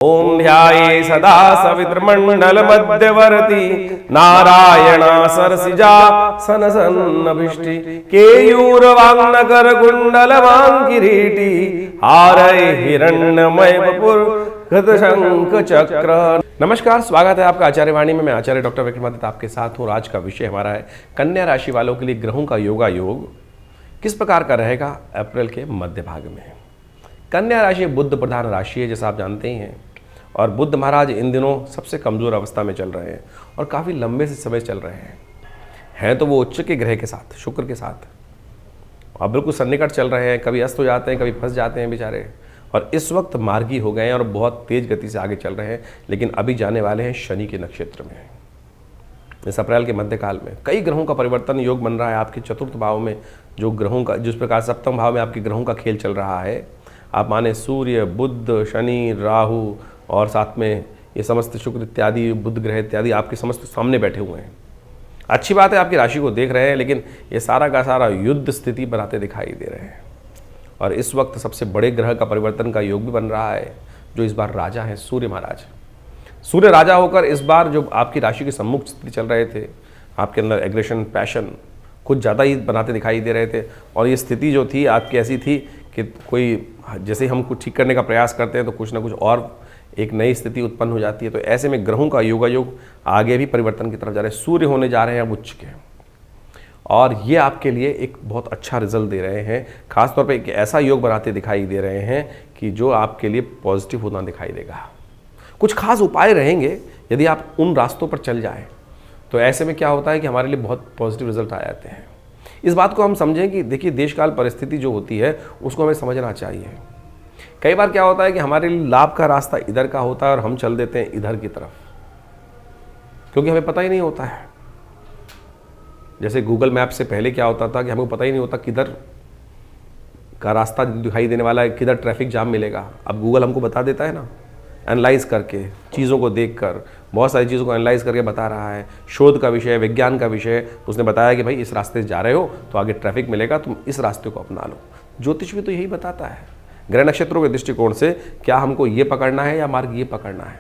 ओम ध्याये सदा सवितृमण्डल मध्यवर्ती नारायण सरसिजा सनसन्नभिष्टि केयूरवांगनकर कुंडल किरीटी हारय हिरण्यमय वपुर शंख चक्र। नमस्कार, स्वागत है आपका आचार्य वाणी में। मैं आचार्य डॉक्टर विक्रमादित्य आपके साथ हूँ। आज का विषय हमारा है कन्या राशि वालों के लिए ग्रहों का योगा योग किस प्रकार का रहेगा अप्रैल के मध्य भाग में। कन्या राशि बुद्ध प्रधान राशि है, जैसा आप जानते ही हैं, और बुद्ध महाराज इन दिनों सबसे कमज़ोर अवस्था में चल रहे हैं और काफ़ी लंबे से समय चल रहे हैं तो वो उच्च के ग्रह के साथ, शुक्र के साथ, और बिल्कुल सन्निकट चल रहे हैं। कभी अस्त हो जाते हैं, कभी फंस जाते हैं बेचारे, और इस वक्त मार्गी हो गए हैं और बहुत तेज़ गति से आगे चल रहे हैं। लेकिन अभी जाने वाले हैं शनि के नक्षत्र में। इस अप्रैल के मध्यकाल में कई ग्रहों का परिवर्तन योग बन रहा है आपके चतुर्थ भाव में। जो ग्रहों का, जिस प्रकार सप्तम भाव में आपके ग्रहों का खेल चल रहा है, आप माने सूर्य, बुध, शनि, राहु और साथ में ये समस्त शुक्र इत्यादि, बुध ग्रह इत्यादि आपके समस्त सामने बैठे हुए हैं। अच्छी बात है, आपकी राशि को देख रहे हैं, लेकिन ये सारा का सारा युद्ध स्थिति बनाते दिखाई दे रहे हैं। और इस वक्त सबसे बड़े ग्रह का परिवर्तन का योग भी बन रहा है, जो इस बार राजा है सूर्य महाराज। सूर्य राजा होकर इस बार जो आपकी राशि के सम्मुख स्थिति चल रहे थे, आपके अंदर एग्रेशन, पैशन कुछ ज़्यादा ही बनाते दिखाई दे रहे थे। और ये स्थिति जो थी आपकी ऐसी थी कि कोई, जैसे हम कुछ ठीक करने का प्रयास करते हैं तो कुछ ना कुछ और एक नई स्थिति उत्पन्न हो जाती है। तो ऐसे में ग्रहों का योगायोग आगे भी परिवर्तन की तरफ जा रहे हैं। सूर्य होने जा रहे हैं अब उच्च के, और ये आपके लिए एक बहुत अच्छा रिजल्ट दे रहे हैं। खासतौर पे एक ऐसा योग बनाते दिखाई दे रहे हैं कि जो आपके लिए पॉजिटिव होना दिखाई देगा। कुछ खास उपाय रहेंगे यदि आप उन रास्तों पर चल जाएं, तो ऐसे में क्या होता है कि हमारे लिए बहुत पॉजिटिव रिजल्ट आ जाते हैं। इस बात को हम समझें कि देखिए, देशकाल परिस्थिति जो होती है उसको हमें समझना चाहिए। कई बार क्या होता है कि हमारे लिए लाभ का रास्ता इधर का होता है और हम चल देते हैं इधर की तरफ, क्योंकि हमें पता ही नहीं होता है। जैसे गूगल मैप से पहले क्या होता था कि हमको पता ही नहीं होता किधर का रास्ता दिखाई देने वाला है, किधर ट्रैफिक जाम मिलेगा। अब गूगल हमको बता देता है ना, एनालाइज करके, चीज़ों को देखकर, बहुत सारी चीज़ों को एनालाइज करके बता रहा है। शोध का विषय, विज्ञान का विषय, उसने बताया कि भाई इस रास्ते से जा रहे हो तो आगे ट्रैफिक मिलेगा, तुम इस रास्ते को अपना लो। ज्योतिष भी तो यही बताता है। ग्रह नक्षत्रों के दृष्टिकोण से क्या हमको ये पकड़ना है या मार्ग ये पकड़ना है,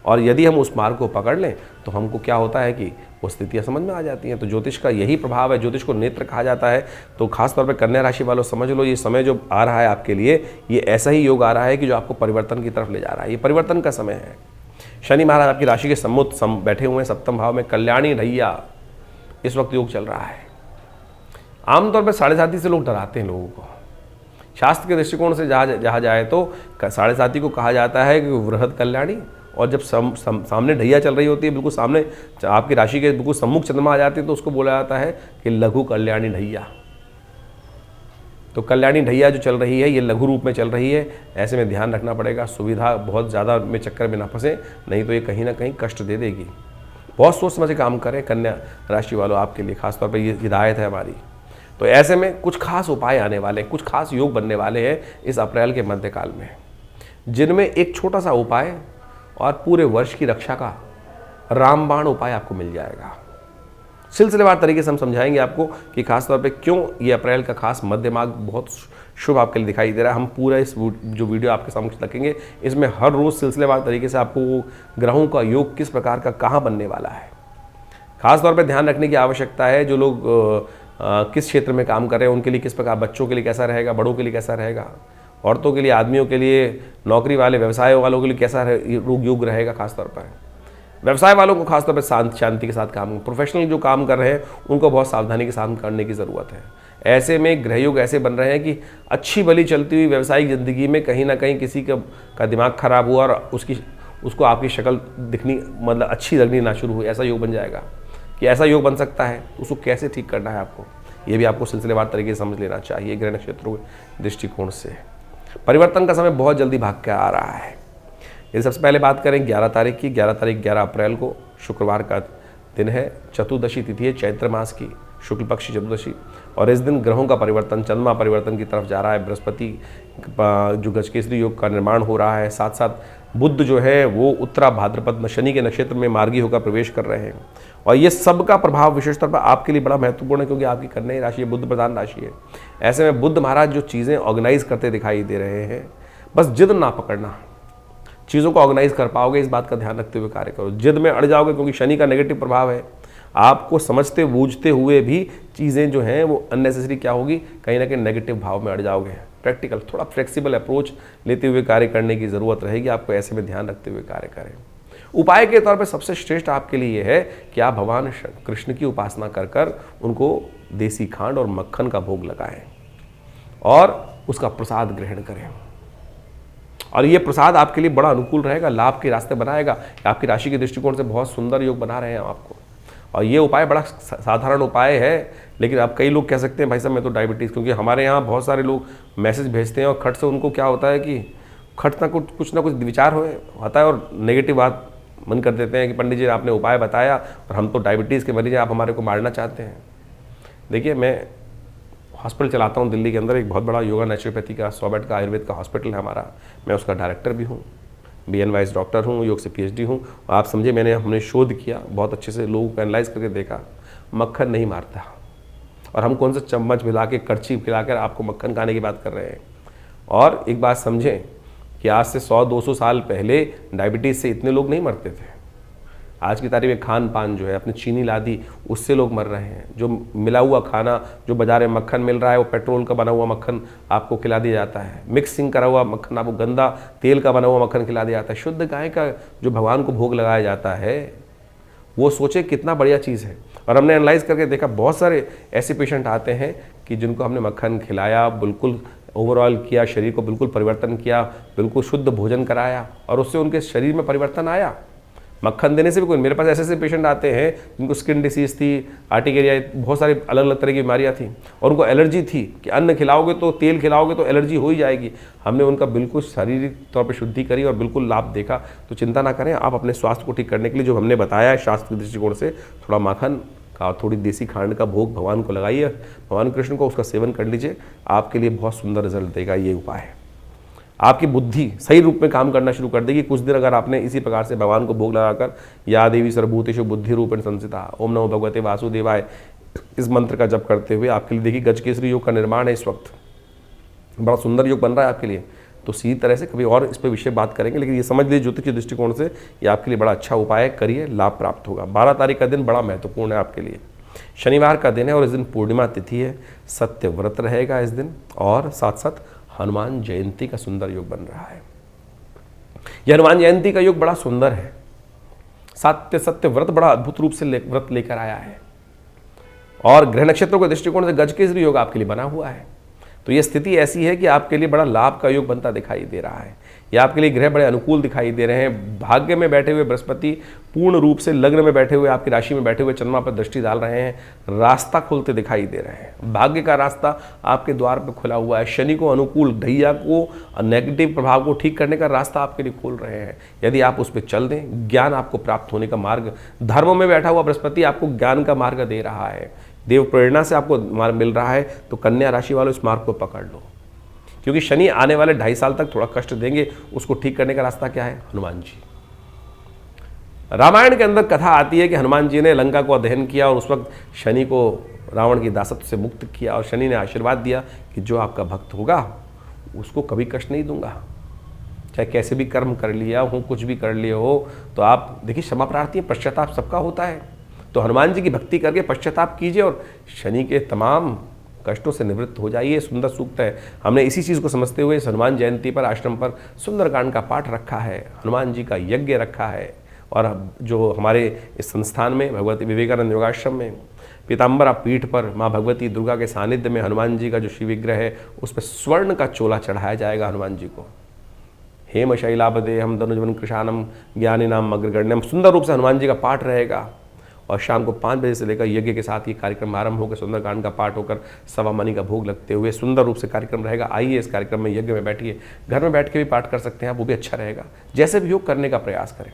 और यदि हम उस मार्ग को पकड़ लें तो हमको क्या होता है कि वो स्थितियाँ समझ में आ जाती हैं। तो ज्योतिष का यही प्रभाव है, ज्योतिष को नेत्र कहा जाता है। तो खासतौर पर कन्या राशि वालों समझ लो, ये समय जो आ रहा है आपके लिए, ये ऐसा ही योग आ रहा है कि जो आपको परिवर्तन की तरफ ले जा रहा है। ये परिवर्तन का समय है। शनि महाराज आपकी राशि के सम्मुख बैठे हुए हैं सप्तम भाव में। कल्याणी ढैया इस वक्त योग चल रहा है। आमतौर पर साढ़े साथी से लोग डराते हैं लोगों को। शास्त्र के दृष्टिकोण से जहाँ जाए तो साढ़े साथी को कहा जाता है कि वृहद कल्याणी, और जब सामने ढैया चल रही होती है, बिल्कुल सामने आपकी राशि के बिल्कुल सम्मुख चंद्रमा आ जाती है, तो उसको बोला जाता है कि लघु कल्याणी ढैया। तो कल्याणी ढैया जो चल रही है ये लघु रूप में चल रही है। ऐसे में ध्यान रखना पड़ेगा, सुविधा बहुत ज़्यादा में चक्कर में ना फंसे, नहीं तो ये कहीं ना कहीं कष्ट दे देगी। बहुत सोच समझ के काम करें कन्या राशि वालों, आपके लिए खासतौर पर ये हिदायत है हमारी। तो ऐसे में कुछ खास उपाय आने वाले हैं, कुछ खास योग बनने वाले हैं इस अप्रैल के मध्यकाल में, जिनमें एक छोटा सा उपाय और पूरे वर्ष की रक्षा का रामबाण उपाय आपको मिल जाएगा। सिलसिलेवार तरीके से हम समझाएंगे आपको कि खासतौर पे क्यों ये अप्रैल का खास मध्य मार्ग बहुत शुभ आपके लिए दिखाई दे रहा है। हम पूरा इस जो वीडियो आपके सामने रखेंगे, इसमें हर रोज़ सिलसिलेवार तरीके से आपको ग्रहों का योग किस प्रकार का कहाँ बनने वाला है। खासतौर पर ध्यान रखने की आवश्यकता है, जो लोग किस क्षेत्र में काम कर रहे हैं उनके लिए किस प्रकार, बच्चों के लिए कैसा रहेगा, बड़ों के लिए कैसा रहेगा, औरतों के लिए, आदमियों के लिए, नौकरी वाले, व्यवसाय वालों के लिए कैसा योग रहेगा। खासतौर पर व्यवसाय वालों को खासतौर पर शांति के साथ काम, प्रोफेशनल जो काम कर रहे हैं उनको बहुत सावधानी के साथ करने की ज़रूरत है। ऐसे में ग्रह योग ऐसे बन रहे हैं कि अच्छी भली चलती हुई व्यावसायिक ज़िंदगी में कहीं ना कहीं किसी का दिमाग खराब हुआ और उसको आपकी शक्ल दिखनी, मतलब अच्छी लगनी ना शुरू हुई, ऐसा योग बन जाएगा। कि ऐसा योग बन सकता है, उसको कैसे ठीक करना है आपको, ये भी आपको सिलसिलेवार तरीके से समझ लेना चाहिए। ग्रह नक्षत्रों के दृष्टिकोण से परिवर्तन का समय बहुत जल्दी भाग के आ रहा है। यदि सबसे पहले बात करें 11 तारीख की, 11 अप्रैल को शुक्रवार का दिन है। चतुर्दशी तिथि है चैत्र मास की, शुक्ल पक्ष की चतुर्दशी, और इस दिन ग्रहों का परिवर्तन, चंद्रमा परिवर्तन की तरफ जा रहा है। बृहस्पति जो गजकेसरी योग का निर्माण हो रहा है, साथ साथ बुध जो है वो उत्तरा भाद्रपद शनि के नक्षत्र में मार्गी होकर प्रवेश कर रहे हैं। और ये सब का प्रभाव विशेष तौर पर आपके लिए बड़ा महत्वपूर्ण है, क्योंकि आपकी कन्या राशि है, बुध प्रधान राशि है। ऐसे में बुध महाराज जो चीज़ें ऑर्गेनाइज करते दिखाई दे रहे हैं, बस जिद ना पकड़ना, चीज़ों को ऑर्गेनाइज कर पाओगे, इस बात का ध्यान रखते हुए कार्य करो। जिद में अड़ जाओगे क्योंकि शनि का नेगेटिव प्रभाव है, आपको समझते बूझते हुए भी चीज़ें जो हैं वो अननेसेसरी क्या होगी, कहीं ना कहीं नेगेटिव भाव में अड़ जाओगे। प्रैक्टिकल थोड़ा फ्लेक्सिबल अप्रोच लेते हुए कार्य करने की ज़रूरत रहेगी, आपको ऐसे में ध्यान रखते हुए कार्य करें। उपाय के तौर पर सबसे श्रेष्ठ आपके लिए यह है कि आप भगवान कृष्ण की उपासना कर कर उनको देसी खांड और मक्खन का भोग लगाएं और उसका प्रसाद ग्रहण करें। और ये प्रसाद आपके लिए बड़ा अनुकूल रहेगा, लाभ के रास्ते बनाएगा। आपकी राशि के दृष्टिकोण से बहुत सुंदर योग बना रहे हैं आपको। और ये उपाय बड़ा साधारण उपाय है, लेकिन अब कई लोग कह सकते हैं भाई साहब मैं तो डायबिटीज़, क्योंकि हमारे यहाँ बहुत सारे लोग मैसेज भेजते हैं और खट से उनको क्या होता है कि खट ना कुछ ना कुछ विचार होता है और नेगेटिव बात मन कर देते हैं कि पंडित जी आपने उपाय बताया और हम तो डायबिटीज़ के मरीज हैं, आप हमारे को मारना चाहते हैं। देखिए, मैं हॉस्पिटल चलाता हूँ दिल्ली के अंदर, एक बहुत बड़ा योगा नेचुरोपैथी का 100 बेड का आयुर्वेद का हॉस्पिटल है हमारा, मैं उसका डायरेक्टर भी हूँ, BNYS डॉक्टर हूँ, योग से PhD हूँ। आप समझे, हमने शोध किया, बहुत अच्छे से लोगों को एनालाइज करके देखा, मक्खन नहीं मारता। और हम कौन सा चम्मच मिला के करछी खिलाकर आपको मक्खन खाने की बात कर रहे हैं। और एक बात समझें कि आज से 100-200 साल पहले डायबिटीज़ से इतने लोग नहीं मरते थे। आज की तारीख में खान पान जो है, अपने चीनी लादी, उससे लोग मर रहे हैं। जो मिला हुआ खाना, जो बाजार में मक्खन मिल रहा है, वो पेट्रोल का बना हुआ मक्खन आपको खिला दिया जाता है। मिक्सिंग करा हुआ मक्खन, आपको गंदा तेल का बना हुआ मक्खन खिला दिया जाता है। शुद्ध गाय का जो भगवान को भोग लगाया जाता है, वो सोचे कितना बढ़िया चीज़ है। और हमने एनालाइज करके देखा, बहुत सारे ऐसे पेशेंट आते हैं कि जिनको हमने मक्खन खिलाया, बिल्कुल ओवरऑल किया, शरीर को बिल्कुल परिवर्तन किया, बिल्कुल शुद्ध भोजन कराया और उससे उनके शरीर में परिवर्तन आया। मक्खन देने से भी कोई, मेरे पास ऐसे पेशेंट आते हैं जिनको स्किन डिसीज़ थी, आर्टिकेरिया, बहुत सारी अलग अलग तरह की बीमारियाँ थी और उनको एलर्जी थी कि अन्न खिलाओगे तो, तेल खिलाओगे तो एलर्जी हो ही जाएगी। हमने उनका बिल्कुल शारीरिक तौर पर शुद्धि करी और बिल्कुल लाभ देखा। तो चिंता ना करें, आप अपने स्वास्थ्य को ठीक करने के लिए जो हमने बताया है शास्त्र के दृष्टिकोण से, थोड़ा माखन का, थोड़ी देसी खांड का भोग भगवान को लगाइए, भगवान कृष्ण को उसका सेवन कर लीजिए, आपके लिए बहुत सुंदर रिजल्ट देगा ये उपाय है। आपकी बुद्धि सही रूप में काम करना शुरू कर देगी। कुछ दिन अगर आपने इसी प्रकार से भगवान को भोग लगाकर या देवी सर्वभूतेषु बुद्धि रूपेण संस्थिता ओम नमो भगवते वासुदेवाय इस मंत्र का जप करते हुए, आपके लिए देखिए गजकेसरी योग का निर्माण है, इस वक्त बड़ा सुंदर योग बन रहा है आपके लिए। तो इसी तरह से कभी और इस पर विषय बात करेंगे, लेकिन ये समझ लीजिए ज्योतिष के दृष्टिकोण से ये आपके लिए बड़ा अच्छा उपाय है, करिए, लाभ प्राप्त होगा। 12 तारीख का दिन बड़ा महत्वपूर्ण है आपके लिए, शनिवार का दिन है और इस दिन पूर्णिमा तिथि है, सत्य व्रत रहेगा इस दिन और साथ साथ हनुमान जयंती का सुंदर योग बन रहा है। यह हनुमान जयंती का योग बड़ा सुंदर है, सत्य व्रत बड़ा अद्भुत रूप से व्रत लेकर आया है और ग्रह नक्षत्रों के दृष्टिकोण से गजकेसरी योग आपके लिए बना हुआ है। तो ये स्थिति ऐसी है कि आपके लिए बड़ा लाभ का योग बनता दिखाई दे रहा है। या आपके लिए ग्रह बड़े अनुकूल दिखाई दे रहे हैं। भाग्य में बैठे हुए बृहस्पति पूर्ण रूप से लग्न में बैठे हुए, आपकी राशि में बैठे हुए चंद्रमा पर दृष्टि डाल रहे हैं, रास्ता खुलते दिखाई दे रहे हैं। भाग्य का रास्ता आपके द्वार पर खुला हुआ है। शनि को अनुकूल, ढैया को, नेगेटिव प्रभाव को ठीक करने का रास्ता आपके लिए खोल रहे हैं। यदि आप उस पर चल दें, ज्ञान आपको प्राप्त होने का मार्ग, धर्म में बैठा हुआ बृहस्पति आपको ज्ञान का मार्ग दे रहा है, देव प्रेरणा से आपको मार्ग मिल रहा है। तो कन्या राशि वालों इस मार्ग को पकड़ लो, क्योंकि शनि आने वाले 2.5 साल तक थोड़ा कष्ट देंगे। उसको ठीक करने का रास्ता क्या है? हनुमान जी। रामायण के अंदर कथा आती है कि हनुमान जी ने लंका को अध्ययन किया और उस वक्त शनि को रावण की दासत्व से मुक्त किया और शनि ने आशीर्वाद दिया कि जो आपका भक्त होगा उसको कभी कष्ट नहीं दूंगा, चाहे कैसे भी कर्म कर लिया हो, कुछ भी कर लिए हो। तो आप देखिए, क्षमा प्रार्थी, पश्चाताप सबका होता है। तो हनुमान जी की भक्ति करके पश्चाताप कीजिए और शनि के तमाम कष्टों से निवृत्त हो जाइए। सुंदर सूक्त है। हमने इसी चीज़ को समझते हुए हनुमान जयंती पर आश्रम पर सुंदरकांड का पाठ रखा है, हनुमान जी का यज्ञ रखा है। और जो हमारे इस संस्थान में भगवती विवेकानंद योगाश्रम में पीताम्बरा पीठ पर माँ भगवती दुर्गा के सानिध्य में हनुमान जी का जो शिव विग्रह है उस पर स्वर्ण का चोला चढ़ाया जाएगा हनुमान जी को। हेम शैलापदे हम धनुजवन कृशानम ज्ञानी नाम अग्रगण्यम, सुंदर रूप से हनुमान जी का पाठ रहेगा। और शाम को 5 बजे से लेकर यज्ञ के साथ ये कार्यक्रम आरंभ होकर सुंदरकांड का पाठ होकर 1.25 मणि का भोग लगते हुए सुंदर रूप से कार्यक्रम रहेगा। आइए इस कार्यक्रम में, यज्ञ में बैठिए, घर में बैठ के भी पाठ कर सकते हैं आप, वो भी अच्छा रहेगा। जैसे भी योग करने का प्रयास करें।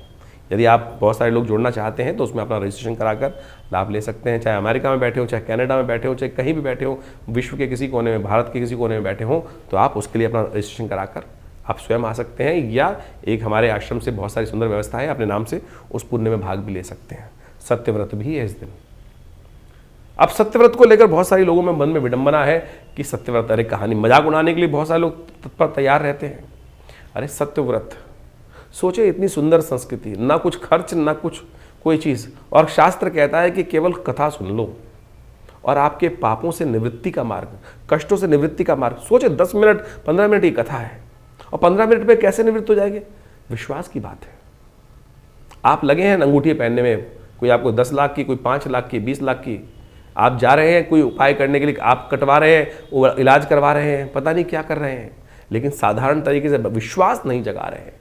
यदि आप, बहुत सारे लोग जुड़ना चाहते हैं तो उसमें अपना रजिस्ट्रेशन कराकर लाभ ले सकते हैं, चाहे अमेरिका में बैठे हो, चाहे कनाडा में बैठे हो, चाहे कहीं भी बैठे हो, विश्व के किसी कोने में, भारत के किसी कोने में बैठे हो, तो आप उसके लिए अपना रजिस्ट्रेशन कराकर आप स्वयं आ सकते हैं, या एक हमारे आश्रम से बहुत सारी सुंदर व्यवस्था है, अपने नाम से उस पुण्य में भाग भी ले सकते हैं। सत्यव्रत भी है इस दिन। अब सत्यव्रत को लेकर बहुत सारे लोगों में मन में विडंबना है कि सत्यव्रत, अरे कहानी मजाक उड़ाने के लिए बहुत सारे लोग तत्पर तैयार रहते हैं। अरे सत्यव्रत, सोचे इतनी सुंदर संस्कृति, ना कुछ खर्च ना कुछ कोई चीज़, और शास्त्र कहता है कि केवल कथा सुन लो और आपके पापों से निवृत्ति का मार्ग, कष्टों से निवृत्ति का मार्ग। सोचे 10 मिनट 15 मिनट की कथा है और 15 मिनट में कैसे निवृत्त हो जाएंगे? विश्वास की बात है। आप लगे हैं अंगूठी पहनने में, कोई आपको 10 लाख की, कोई 5 लाख की, 20 लाख की, आप जा रहे हैं कोई उपाय करने के लिए, आप कटवा रहे हैं, वो इलाज करवा रहे हैं, पता नहीं क्या कर रहे हैं, लेकिन साधारण तरीके से विश्वास नहीं जगा रहे हैं।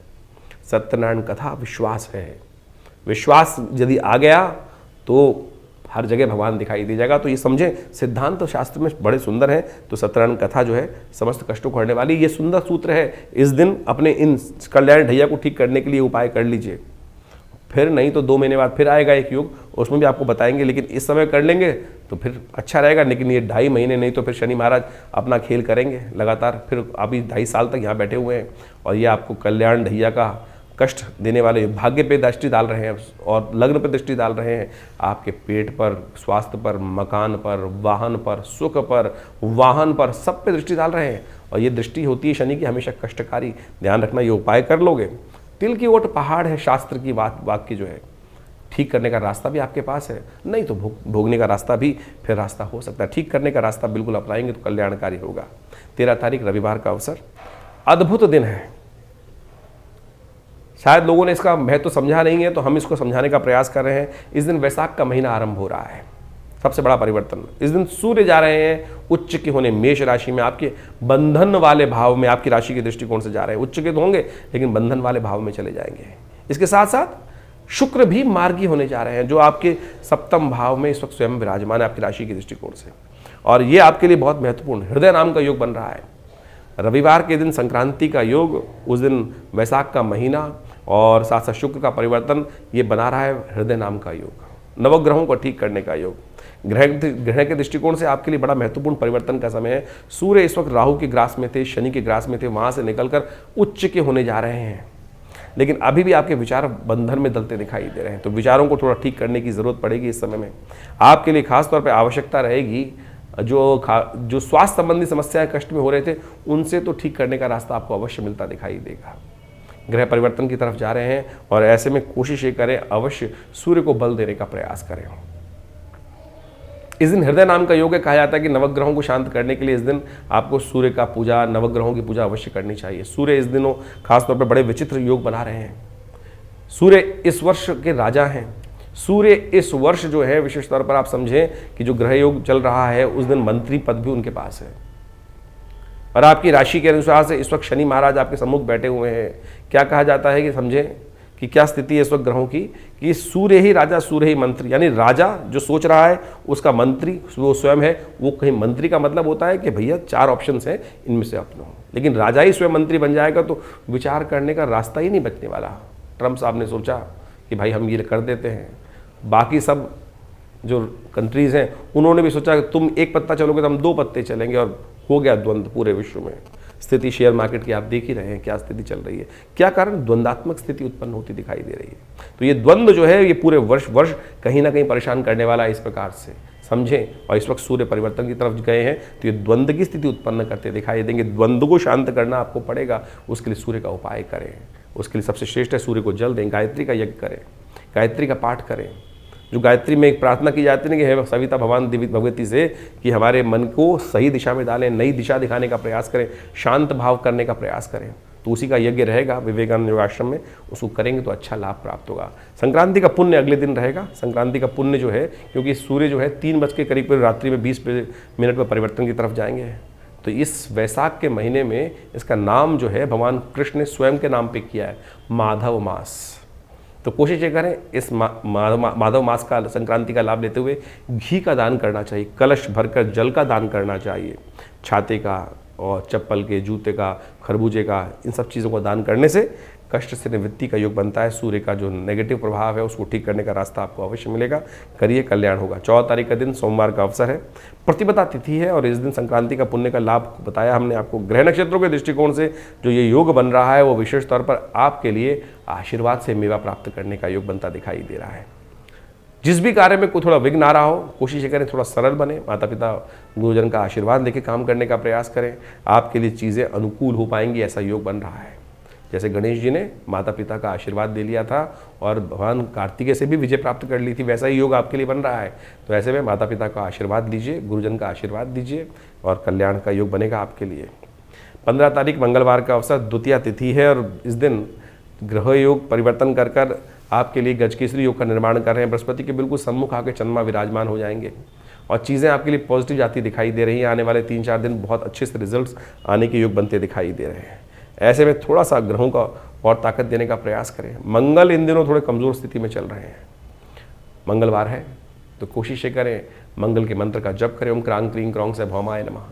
सत्यनारायण कथा विश्वास है। विश्वास यदि आ गया तो हर जगह भगवान दिखाई दे जाएगा। तो ये समझें, सिद्धांत तो शास्त्र में बड़े सुंदर हैं। तो सत्यनारायण कथा जो है समस्त कष्टों को हरने वाली, ये सुंदर सूत्र है। इस दिन अपने इन कल्याण ढैया को ठीक करने के लिए उपाय कर लीजिए। फिर नहीं तो 2 महीने बाद फिर आएगा एक योग, उसमें भी आपको बताएंगे, लेकिन इस समय कर लेंगे तो फिर अच्छा रहेगा। लेकिन ये 2.5 महीने नहीं तो फिर शनि महाराज अपना खेल करेंगे लगातार। फिर अभी 2.5 साल तक यहाँ बैठे हुए हैं और ये आपको कल्याण ढैया का कष्ट देने वाले, भाग्य पे दृष्टि डाल रहे हैं और लग्न पे दृष्टि डाल रहे हैं, आपके पेट पर, स्वास्थ्य पर, मकान पर, वाहन पर, सुख पर, वाहन पर, सब पे दृष्टि डाल रहे हैं। और ये दृष्टि होती है शनि की हमेशा कष्टकारी। ध्यान रखना, ये उपाय कर लोगे। तिल की ओट पहाड़ है, शास्त्र की वाक्य जो है, ठीक करने का रास्ता भी आपके पास है। नहीं तो भोगने का रास्ता भी फिर रास्ता हो सकता है। ठीक करने का रास्ता बिल्कुल अपनाएंगे तो कल्याणकारी होगा। 13 तारीख रविवार का अवसर, अद्भुत दिन है। शायद लोगों ने इसका महत्व समझा नहीं है, तो हम इसको समझाने का प्रयास कर रहे हैं। इस दिन वैशाख का महीना आरंभ हो रहा है, सबसे बड़ा परिवर्तन। इस दिन सूर्य जा रहे हैं उच्च के होने मेष राशि में, आपके बंधन वाले भाव में, आपकी राशि के दृष्टिकोण से जा रहे हैं। उच्च के तो होंगे लेकिन बंधन वाले भाव में चले जाएंगे। इसके साथ साथ शुक्र भी मार्गी होने जा रहे हैं, जो आपके सप्तम भाव में इस वक्त स्वयं विराजमान है आपकी राशि के दृष्टिकोण से, और ये आपके लिए बहुत महत्वपूर्ण हृदय नाम का योग बन रहा है। रविवार के दिन संक्रांति का योग, उस दिन वैशाख का महीना और साथ साथ शुक्र का परिवर्तन, ये बना रहा है हृदय नाम का योग, नवग्रहों को ठीक करने का योग। ग्रह के दृष्टिकोण से आपके लिए बड़ा महत्वपूर्ण परिवर्तन का समय है। सूर्य इस वक्त राहु के ग्रास में थे, शनि के ग्रास में थे, वहां से निकलकर उच्च के होने जा रहे हैं, लेकिन अभी भी आपके विचार बंधन में दलते दिखाई दे रहे हैं। तो विचारों को थोड़ा ठीक करने की जरूरत पड़ेगी इस समय में। आपके लिए खास तौर पर आवश्यकता रहेगी, जो स्वास्थ्य संबंधी समस्याएं कष्ट में हो रहे थे, उनसे तो ठीक करने का रास्ता आपको अवश्य मिलता दिखाई देगा। ग्रह परिवर्तन की तरफ जा रहे हैं और ऐसे में कोशिश ये करें, अवश्य सूर्य को बल देने का प्रयास करें। इस दिन हृदय नाम का योग है। कहा जाता है कि नवग्रहों को शांत करने के लिए इस दिन आपको सूर्य का पूजा, नवग्रहों की पूजा अवश्य करनी चाहिए। सूर्य इस दिनों खासतौर पर बड़े विचित्र योग बना रहे हैं। सूर्य इस वर्ष के राजा हैं। सूर्य इस वर्ष जो है विशेष तौर पर आप समझें कि जो ग्रह योग चल रहा है, उस दिन मंत्री पद भी उनके पास है। और आपकी राशि के अनुसार से इस वक्त शनि महाराज आपके सम्मुख बैठे हुए हैं। क्या कहा जाता है कि समझें कि क्या स्थिति है इस वक्त ग्रहों की, कि सूर्य ही राजा, सूर्य ही मंत्री, यानी राजा जो सोच रहा है उसका मंत्री वो स्वयं है। वो कहीं मंत्री का मतलब होता है कि भैया 4 ऑप्शंस हैं, इनमें से अपना हो, लेकिन राजा ही स्वयं मंत्री बन जाएगा तो विचार करने का रास्ता ही नहीं बचने वाला। ट्रम्प साहब ने सोचा कि भाई हम ये कर देते हैं, बाकी सब जो कंट्रीज़ हैं उन्होंने भी सोचा कि तुम एक पत्ता चलोगे तो हम 2 पत्ते चलेंगे, और हो गया द्वंद्व पूरे विश्व में। स्थिति शेयर मार्केट की आप देख ही रहे हैं क्या स्थिति चल रही है। क्या कारण? द्वंद्वात्मक स्थिति उत्पन्न होती दिखाई दे रही है। तो ये द्वंद्व जो है ये पूरे वर्ष कहीं ना कहीं परेशान करने वाला है, इस प्रकार से समझें। और इस वक्त सूर्य परिवर्तन की तरफ गए हैं तो ये द्वंद्व की स्थिति उत्पन्न करते दिखाई देंगे। द्वंद्व को शांत करना आपको पड़ेगा, उसके लिए सूर्य का उपाय करें। उसके लिए सबसे श्रेष्ठ है सूर्य को जल दें, गायत्री का यज्ञ करें, गायत्री का पाठ करें। जो गायत्री में एक प्रार्थना की जाती है कि हे सविता भवान देवी भगवती से कि हमारे मन को सही दिशा में डालें, नई दिशा दिखाने का प्रयास करें, शांत भाव करने का प्रयास करें। तो उसी का यज्ञ रहेगा विवेकानंद योगाश्रम में, उसको करेंगे तो अच्छा लाभ प्राप्त होगा। संक्रांति का पुण्य अगले दिन रहेगा। संक्रांति का पुण्य जो है, क्योंकि सूर्य जो है 3 बज के करीब रात्रि में 20 मिनट पर परिवर्तन की तरफ जाएंगे, तो इस वैशाख के महीने में इसका नाम जो है भगवान कृष्ण ने स्वयं के नाम पे किया है, माधव मास। तो कोशिश ये करें इस माधव मास का, संक्रांति का लाभ लेते हुए घी का दान करना चाहिए, कलश भरकर जल का दान करना चाहिए, छाते का और चप्पल के, जूते का, खरबूजे का, इन सब चीज़ों को दान करने से कष्ट से निवृत्ति का योग बनता है। सूर्य का जो नेगेटिव प्रभाव है उसको ठीक करने का रास्ता आपको अवश्य मिलेगा। करिए, कल्याण होगा। 14 तारीख का दिन सोमवार का अवसर है, प्रतिपदा तिथि है, और इस दिन संक्रांति का पुण्य का लाभ बताया हमने आपको। ग्रह नक्षत्रों के दृष्टिकोण से जो ये योग बन रहा है वो विशेष तौर पर आपके लिए आशीर्वाद से मेवा प्राप्त करने का योग बनता दिखाई दे रहा है। जिस भी कार्य में कोई थोड़ा विघ्न आ रहा हो, कोशिश करें थोड़ा सरल बने, माता पिता गुरुजन का आशीर्वाद लेके काम करने का प्रयास करें, आपके लिए चीज़ें अनुकूल हो पाएंगी, ऐसा योग बन रहा है। जैसे गणेश जी ने माता पिता का आशीर्वाद ले लिया था और भगवान कार्तिकेय से भी विजय प्राप्त कर ली थी, वैसा ही योग आपके लिए बन रहा है। तो ऐसे में माता पिता का आशीर्वाद लीजिए, गुरुजन का आशीर्वाद दीजिए और कल्याण का योग बनेगा आपके लिए। 15 तारीख मंगलवार का अवसर द्वितीया तिथि है और इस दिन ग्रह योग परिवर्तन कर कर आपके लिए गजकेसरी योग का निर्माण कर रहे हैं। बृहस्पति के बिल्कुल सम्मुख आके चंद्रमा विराजमान हो जाएंगे और चीज़ें आपके लिए पॉजिटिव जाती दिखाई दे रही हैं। आने वाले 3-4 दिन बहुत अच्छे से रिजल्ट्स आने के योग बनते दिखाई दे रहे हैं। ऐसे में थोड़ा सा ग्रहों का और ताकत देने का प्रयास करें। मंगल इन दिनों थोड़े कमज़ोर स्थिति में चल रहे हैं। मंगलवार है तो कोशिशें करें, मंगल के मंत्र का जप करें। ओम क्रांग क्रीं क्रौंग से भौमाय नमः।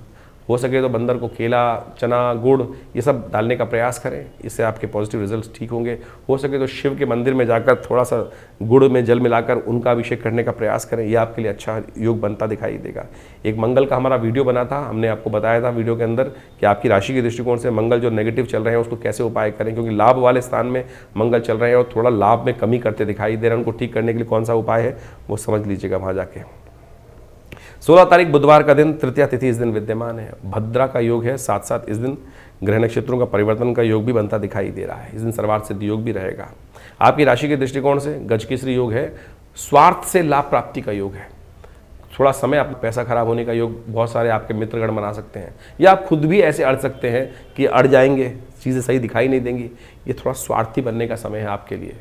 हो सके तो बंदर को केला, चना, गुड़ ये सब डालने का प्रयास करें, इससे आपके पॉजिटिव रिजल्ट्स ठीक होंगे। हो सके तो शिव के मंदिर में जाकर थोड़ा सा गुड़ में जल मिलाकर उनका अभिषेक करने का प्रयास करें, यह आपके लिए अच्छा योग बनता दिखाई देगा। एक मंगल का हमारा वीडियो बना था, हमने आपको बताया था वीडियो के अंदर कि आपकी राशि के दृष्टिकोण से मंगल जो नेगेटिव चल रहे हैं उसको कैसे उपाय करें, क्योंकि लाभ वाले स्थान में मंगल चल रहे हैं और थोड़ा लाभ में कमी करते दिखाई दे रहे हैं। उनको ठीक करने के लिए कौन सा उपाय है वो समझ लीजिएगा वहाँ जाके। 16 तारीख बुधवार का दिन, तृतीया तिथि इस दिन विद्यमान है। भद्रा का योग है, साथ साथ इस दिन ग्रह नक्षत्रों का परिवर्तन का योग भी बनता दिखाई दे रहा है। इस दिन सर्वार्थ सिद्धि योग भी रहेगा। आपकी राशि के दृष्टिकोण से गजकेसरी योग है, स्वार्थ से लाभ प्राप्ति का योग है। थोड़ा समय आपका पैसा खराब होने का योग बहुत सारे आपके मित्रगण बना सकते हैं, या आप खुद भी ऐसे अड़ सकते हैं कि अड़ जाएंगे, चीज़ें सही दिखाई नहीं देंगी। ये थोड़ा स्वार्थी बनने का समय है आपके लिए।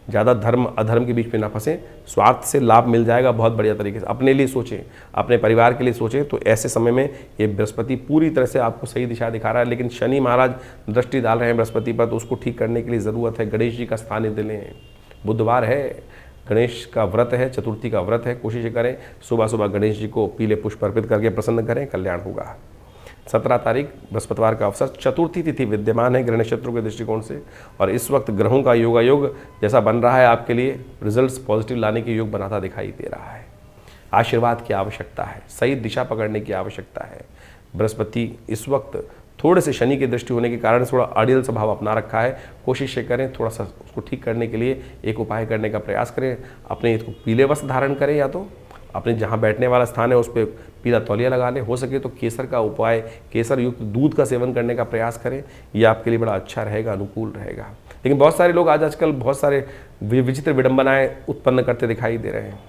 ज़्यादा धर्म अधर्म के बीच में ना फंसें, स्वार्थ से लाभ मिल जाएगा बहुत बढ़िया तरीके से। अपने लिए सोचें, अपने परिवार के लिए सोचें। तो ऐसे समय में ये बृहस्पति पूरी तरह से आपको सही दिशा दिखा रहा है, लेकिन शनि महाराज दृष्टि डाल रहे हैं बृहस्पति पर, तो उसको ठीक करने के लिए ज़रूरत है गणेश जी का स्थान दिलें। बुधवार है, गणेश का व्रत है, चतुर्थी का व्रत है। कोशिश करें सुबह सुबह गणेश जी को पीले पुष्प अर्पित करके प्रसन्न करें, कल्याण होगा। 17 तारीख बृहस्पतिवार का अवसर, चतुर्थी तिथि विद्यमान है ग्रह नक्षत्रों के दृष्टिकोण से और इस वक्त ग्रहों का योगायोग जैसा बन रहा है आपके लिए रिजल्ट्स पॉजिटिव लाने के योग बनाता दिखाई दे रहा है। आशीर्वाद की आवश्यकता है, सही दिशा पकड़ने की आवश्यकता है। बृहस्पति इस वक्त थोड़े से शनि की दृष्टि होने के कारण थोड़ा अड़ियल स्वभाव अपना रखा है। कोशिश करें थोड़ा सा उसको ठीक करने के लिए एक उपाय करने का प्रयास करें। अपने इसको पीले वस्त्र धारण करें, या तो अपने जहाँ बैठने वाला स्थान है उस पर पीला तौलिया लगा लें। हो सके तो केसर का उपाय, केसर युक्त दूध का सेवन करने का प्रयास करें, यह आपके लिए बड़ा अच्छा रहेगा, अनुकूल रहेगा। लेकिन बहुत सारे लोग आजकल बहुत सारे विचित्र विडंबनाएं उत्पन्न करते दिखाई दे रहे हैं।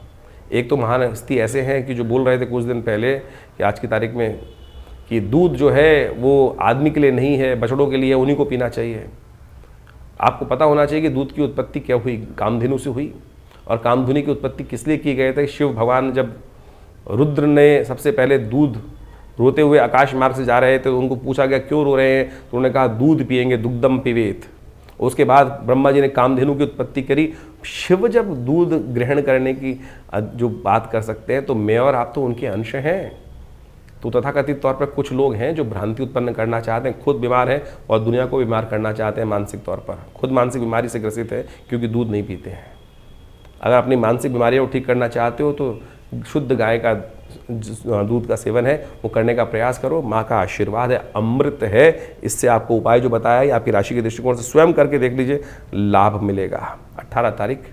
एक तो महान हस्ती ऐसे हैं कि जो बोल रहे थे कुछ दिन पहले कि आज की तारीख में कि दूध जो है वो आदमी के लिए नहीं है, बछड़ों के लिए, उन्हीं को पीना चाहिए। आपको पता होना चाहिए कि दूध की उत्पत्ति क्या हुई, कामधेनु से हुई। और कामधुनी की उत्पत्ति किस लिए की गई थी? शिव भगवान जब रुद्र ने सबसे पहले दूध रोते हुए आकाश मार्ग से जा रहे थे, तो उनको पूछा गया क्यों रो रहे हैं, तो उन्होंने कहा दूध पिएंगे, दुग्धम पिबेत। उसके बाद ब्रह्मा जी ने कामधेनु की उत्पत्ति करी। शिव जब दूध ग्रहण करने की जो बात कर सकते हैं, तो मैं और आप तो उनके अंश हैं। तो तथाकथित तौर पर कुछ लोग हैं जो भ्रांति उत्पन्न करना चाहते हैं, खुद बीमार हैं और दुनिया को बीमार करना चाहते हैं मानसिक तौर पर। खुद मानसिक बीमारी से ग्रसित है क्योंकि दूध नहीं पीते हैं। अगर अपनी मानसिक बीमारियों को ठीक करना चाहते हो तो शुद्ध गाय का दूध का सेवन है वो करने का प्रयास करो। माँ का आशीर्वाद है, अमृत है। इससे आपको उपाय जो बताया है आपकी राशि के दृष्टिकोण से स्वयं करके देख लीजिए, लाभ मिलेगा। 18 तारीख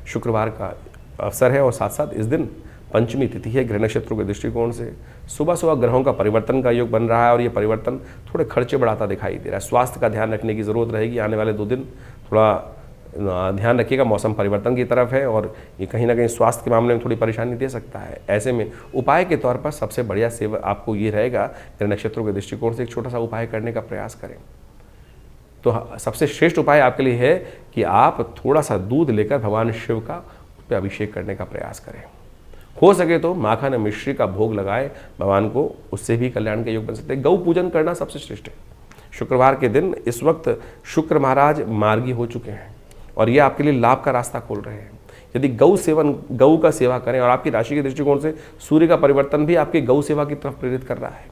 शुक्रवार का अवसर है और साथ साथ इस दिन पंचमी तिथि है ग्रह नक्षत्रों के दृष्टिकोण से। सुबह सुबह ग्रहों का परिवर्तन का योग बन रहा है और ये परिवर्तन थोड़े खर्चे बढ़ाता दिखाई दे रहा है। स्वास्थ्य का ध्यान रखने की ज़रूरत रहेगी। आने वाले 2 दिन थोड़ा ध्यान रखिएगा, मौसम परिवर्तन की तरफ है और ये कहीं ना कहीं स्वास्थ्य के मामले में थोड़ी परेशानी दे सकता है। ऐसे में उपाय के तौर पर सबसे बढ़िया सेवा आपको ये रहेगा, ग्रह नक्षत्रों के दृष्टिकोण से एक छोटा सा उपाय करने का प्रयास करें। तो सबसे श्रेष्ठ उपाय आपके लिए है कि आप थोड़ा सा दूध लेकर भगवान शिव का उस पर अभिषेक करने का प्रयास करें। हो सके तो माखन मिश्री का भोग लगाए भगवान को, उससे भी कल्याण के योग बन सकते हैं। गौ पूजन करना सबसे श्रेष्ठ है। शुक्रवार के दिन इस वक्त शुक्र महाराज मार्गी हो चुके हैं और ये आपके लिए लाभ का रास्ता खोल रहे हैं। यदि गौ का सेवा करें, और आपकी राशि के दृष्टिकोण से सूर्य का परिवर्तन भी आपकी गौ सेवा की तरफ प्रेरित कर रहा है।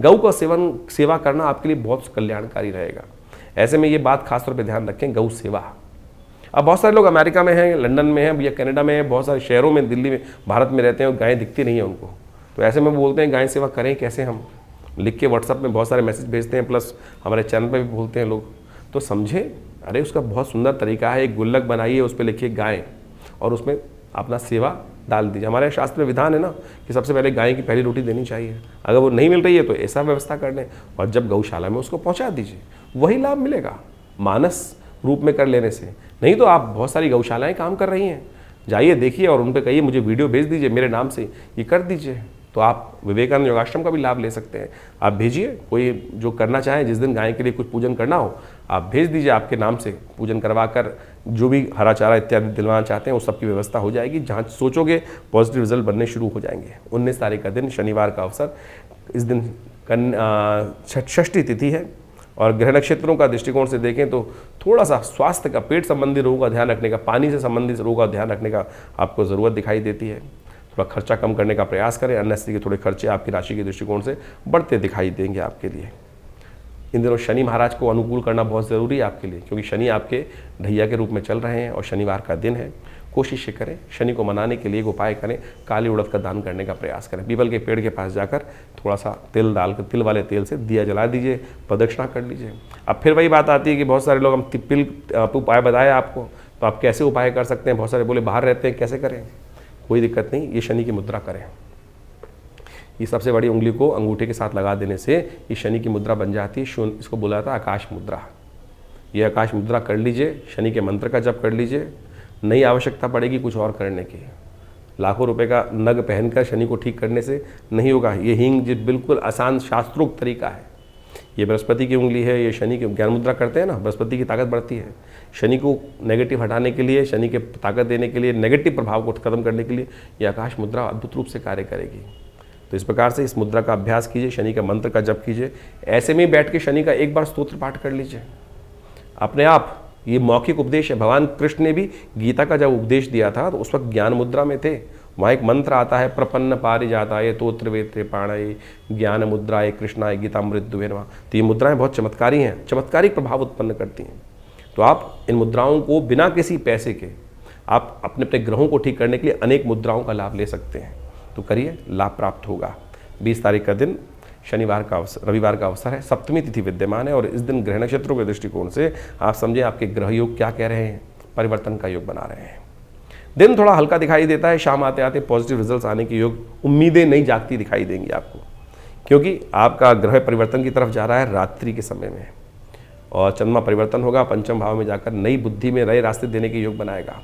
गौ का सेवा करना आपके लिए बहुत कल्याणकारी रहेगा। ऐसे में ये बात खासतौर पर ध्यान रखें, गौ सेवा। अब बहुत सारे लोग अमेरिका में हैं, लंदन में हैं या कनाडा में हैं, बहुत सारे शहरों में, दिल्ली में, भारत में रहते हैं और गायें दिखती नहीं है उनको। तो ऐसे में बोलते हैं गाय सेवा करें कैसे, हम लिख के व्हाट्सएप में बहुत सारे मैसेज भेजते हैं, प्लस हमारे चैनल पर भी बोलते हैं लोग। तो समझे, अरे उसका बहुत सुंदर तरीका है। एक गुल्लक बनाइए, उस पर लिखिए गाय और उसमें अपना सेवा डाल दीजिए। हमारे शास्त्र में विधान है ना कि सबसे पहले गाय की पहली रोटी देनी चाहिए। अगर वो नहीं मिल रही है तो ऐसा व्यवस्था कर लें और जब गौशाला में उसको पहुंचा दीजिए, वही लाभ मिलेगा। मानस रूप में कर लेने से। नहीं तो आप बहुत सारी गौशालाएं काम कर रही हैं, जाइए देखिए और उन पर कहिए मुझे वीडियो भेज दीजिए मेरे नाम से, ये कर दीजिए, तो आप विवेकानंद योगाश्रम का भी लाभ ले सकते हैं। आप भेजिए, कोई जो करना चाहे, जिस दिन गाय के लिए कुछ पूजन करना हो आप भेज दीजिए, आपके नाम से पूजन करवा कर जो भी हरा चारा इत्यादि दिलवाना चाहते हैं उस सब की व्यवस्था हो जाएगी। जहाँ सोचोगे पॉजिटिव रिजल्ट बनने शुरू हो जाएंगे। 19 तारीख का दिन, शनिवार का अवसर, इस दिन षष्ठी तिथि है और ग्रह नक्षत्रों का दृष्टिकोण से देखें तो थोड़ा सा स्वास्थ्य का, पेट संबंधी रोगों का ध्यान रखने का, पानी से संबंधित रोगों का ध्यान रखने का आपको ज़रूरत दिखाई देती है। थोड़ा खर्चा कम करने का प्रयास करें, अननेसेसरी के थोड़े खर्चे आपकी राशि के दृष्टिकोण से बढ़ते दिखाई देंगे आपके लिए। इन दिनों शनि महाराज को अनुकूल करना बहुत ज़रूरी है आपके लिए, क्योंकि शनि आपके ढैया के रूप में चल रहे हैं और शनिवार का दिन है। कोशिश करें, शनि को मनाने के लिए एक उपाय करें, काली उड़द का दान करने का प्रयास करें। पीपल के पेड़ के पास जाकर थोड़ा सा तिल डालकर, तिल वाले तेल से दिया जला दीजिए, प्रदक्षिणा कर लीजिए। अब फिर वही बात आती है कि बहुत सारे लोग हम तिल उपाय बताए आपको, तो आप कैसे उपाय कर सकते हैं। बहुत सारे बोले बाहर रहते हैं, कैसे करें, कोई दिक्कत नहीं, ये शनि की मुद्रा करें। ये सबसे बड़ी उंगली को अंगूठे के साथ लगा देने से ये शनि की मुद्रा बन जाती है। इसको बोला जाता है आकाश मुद्रा। ये आकाश मुद्रा कर लीजिए, शनि के मंत्र का जप कर लीजिए, नई आवश्यकता पड़ेगी कुछ और करने की। लाखों रुपए का नग पहनकर शनि को ठीक करने से नहीं होगा। ये हींग जी बिल्कुल आसान शास्त्रोक्त तरीका है। ये बृहस्पति की उंगली है, ये शनि की ज्ञान मुद्रा करते हैं ना, बृहस्पति की ताकत बढ़ती है। शनि को नेगेटिव हटाने के लिए, शनि के ताकत देने के लिए, नेगेटिव प्रभाव को खत्म करने के लिए ये आकाश मुद्रा अद्भुत रूप से कार्य करेगी। तो इस प्रकार से इस मुद्रा का अभ्यास कीजिए, शनि का मंत्र का जप कीजिए। ऐसे में बैठ के शनि का एक बार स्तोत्र पाठ कर लीजिए अपने आप। ये मौखिक उपदेश है। भगवान कृष्ण ने भी गीता का जब उपदेश दिया था तो उस वक्त ज्ञान मुद्रा में थे। वहाँ एक मंत्र आता है, प्रपन्न पारिजाताय तोत्र वेत्रे पाणय ज्ञान मुद्राय कृष्णाय गीतामृत दुहे नमः। तो ये मुद्राएं बहुत चमत्कारी हैं, चमत्कारिक प्रभाव उत्पन्न करती हैं। तो आप इन मुद्राओं को बिना किसी पैसे के आप अपने अपने ग्रहों को ठीक करने के लिए अनेक मुद्राओं का लाभ ले सकते हैं। तो करिए, लाभ प्राप्त होगा। 20 तारीख का दिन शनिवार का अवसर, रविवार का अवसर है, सप्तमी तिथि विद्यमान है और इस दिन ग्रह नक्षत्रों के दृष्टिकोण से आप समझें आपके ग्रह योग क्या कह रहे हैं, परिवर्तन का योग बना रहे हैं। दिन थोड़ा हल्का दिखाई देता है, शाम आते आते पॉजिटिव रिजल्ट्स आने के योग, उम्मीदें नई जागती दिखाई देंगी आपको, क्योंकि आपका ग्रह परिवर्तन की तरफ जा रहा है रात्रि के समय में और चंद्रमा परिवर्तन होगा, पंचम भाव में जाकर नई बुद्धि में नए रास्ते देने के योग बनाएगा,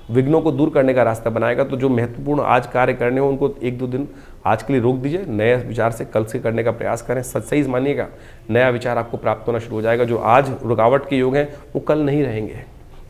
विघ्नों को दूर करने का रास्ता बनाएगा। तो जो महत्वपूर्ण आज कार्य करने हो उनको 1-2 दिन आज के लिए रोक दीजिए, नए विचार से कल से करने का प्रयास करें। सही मानिएगा, नया विचार आपको प्राप्त होना शुरू हो जाएगा। जो आज रुकावट के योग हैं वो कल नहीं रहेंगे।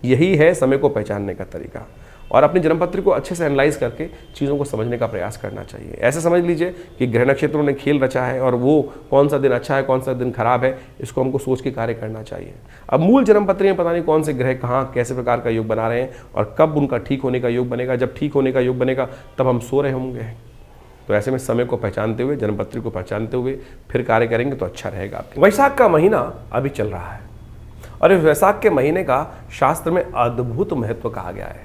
यही है समय को पहचानने का तरीका और अपनी जन्मपत्री को अच्छे से एनालाइज करके चीज़ों को समझने का प्रयास करना चाहिए। ऐसे समझ लीजिए कि ग्रह नक्षत्रों ने खेल रचा है और वो कौन सा दिन अच्छा है, कौन सा दिन खराब है, इसको हमको सोच के कार्य करना चाहिए। अब मूल जन्मपत्री में पता नहीं कौन से ग्रह कहाँ कैसे प्रकार का योग बना रहे हैं और कब उनका ठीक होने का योग बनेगा। जब ठीक होने का योग बनेगा तब हम सो रहे होंगे। तो ऐसे में समय को पहचानते हुए, जन्मपत्री को पहचानते हुए फिर कार्य करेंगे तो अच्छा रहेगा। वैशाख का महीना अभी चल रहा है और इस वैशाख के महीने का शास्त्र में अद्भुत महत्व कहा गया है।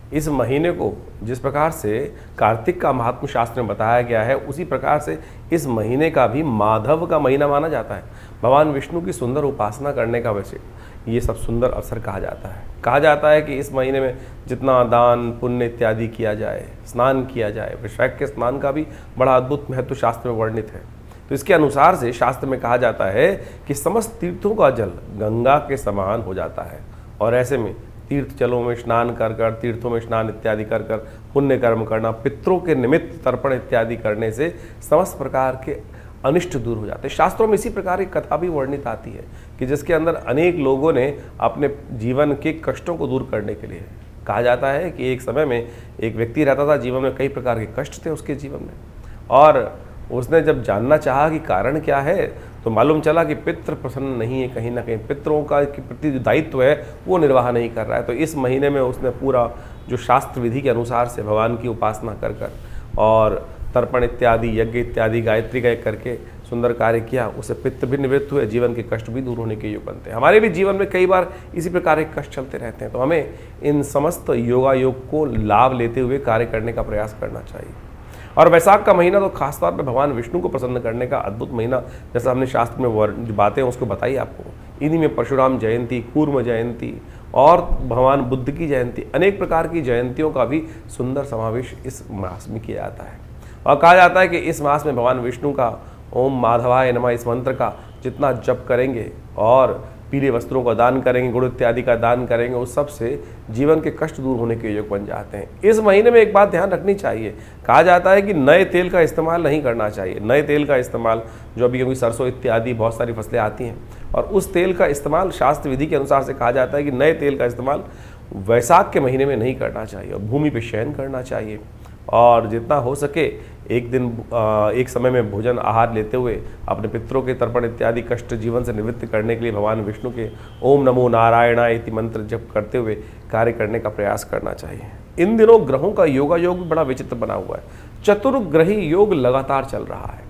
इस महीने को जिस प्रकार से कार्तिक का महात्म शास्त्र में बताया गया है, उसी प्रकार से इस महीने का भी माधव का महीना माना जाता है। भगवान विष्णु की सुंदर उपासना करने का वैसे ये सब सुंदर अवसर कहा जाता है। कहा जाता है कि इस महीने में जितना दान पुण्य इत्यादि किया जाए, स्नान किया जाए, वैशाख के स्नान का भी बड़ा अद्भुत महत्व शास्त्र में वर्णित है। तो इसके अनुसार से शास्त्र में कहा जाता है कि समस्त तीर्थों का जल गंगा के समान हो जाता है और ऐसे में तीर्थ जलों में स्नान कर कर, तीर्थों में स्नान इत्यादि कर कर पुण्य कर्म करना, पितरों के निमित्त तर्पण इत्यादि करने से समस्त प्रकार के अनिष्ट दूर हो जाते हैं। शास्त्रों में इसी प्रकार की कथा भी वर्णित आती है कि जिसके अंदर अनेक लोगों ने अपने जीवन के कष्टों को दूर करने के लिए, कहा जाता है कि एक समय में एक व्यक्ति रहता था, जीवन में कई प्रकार के कष्ट थे उसके जीवन में, और उसने जब जानना चाहा कि कारण क्या है तो मालूम चला कि पितृ प्रसन्न नहीं है, कहीं ना कहीं पितरों का के प्रति जो दायित्व है वो निर्वाह नहीं कर रहा है। तो इस महीने में उसने पूरा जो शास्त्र विधि के अनुसार से भगवान की उपासना कर कर और तर्पण इत्यादि, यज्ञ इत्यादि, गायत्री का करके सुंदर कार्य किया, उससे पितृ भी निवृत्त हुए, जीवन के कष्ट भी दूर होने के योग बनते हैं। हमारे भी जीवन में कई बार इसी प्रकार के कष्ट चलते रहते हैं, तो हमें इन समस्त योगायोग को लाभ लेते हुए कार्य करने का प्रयास करना चाहिए। और वैशाख का महीना तो खासतौर पे भगवान विष्णु को प्रसन्न करने का अद्भुत महीना, जैसा हमने शास्त्र में जो बातें हैं उसको बताई आपको। इन्हीं में परशुराम जयंती, कूर्म जयंती और भगवान बुद्ध की जयंती, अनेक प्रकार की जयंतियों का भी सुंदर समावेश इस मास में किया जाता है। और कहा जाता है कि इस मास में भगवान विष्णु का ओम माधवाय नमः इस मंत्र का जितना जप करेंगे और पीले वस्त्रों का दान करेंगे, गुड़ इत्यादि का दान करेंगे, उस सब से जीवन के कष्ट दूर होने के योग बन जाते हैं। इस महीने में एक बात ध्यान रखनी चाहिए, कहा जाता है कि नए तेल का इस्तेमाल नहीं करना चाहिए। नए तेल का इस्तेमाल जो अभी क्योंकि सरसों इत्यादि बहुत सारी फसलें आती हैं, और उस तेल का इस्तेमाल शास्त्र विधि के अनुसार से कहा जाता है कि नए तेल का इस्तेमाल वैशाख के महीने में नहीं करना चाहिए, और भूमि पे शयन करना चाहिए। और जितना हो सके एक दिन एक समय में भोजन आहार लेते हुए अपने पितरों के तर्पण इत्यादि कष्ट जीवन से निवृत्त करने के लिए भगवान विष्णु के ओम नमो नारायणाय इति मंत्र जप करते हुए कार्य करने का प्रयास करना चाहिए। इन दिनों ग्रहों का योगा योग भी बड़ा विचित्र बना हुआ है। चतुर्ग्रही योग लगातार चल रहा है।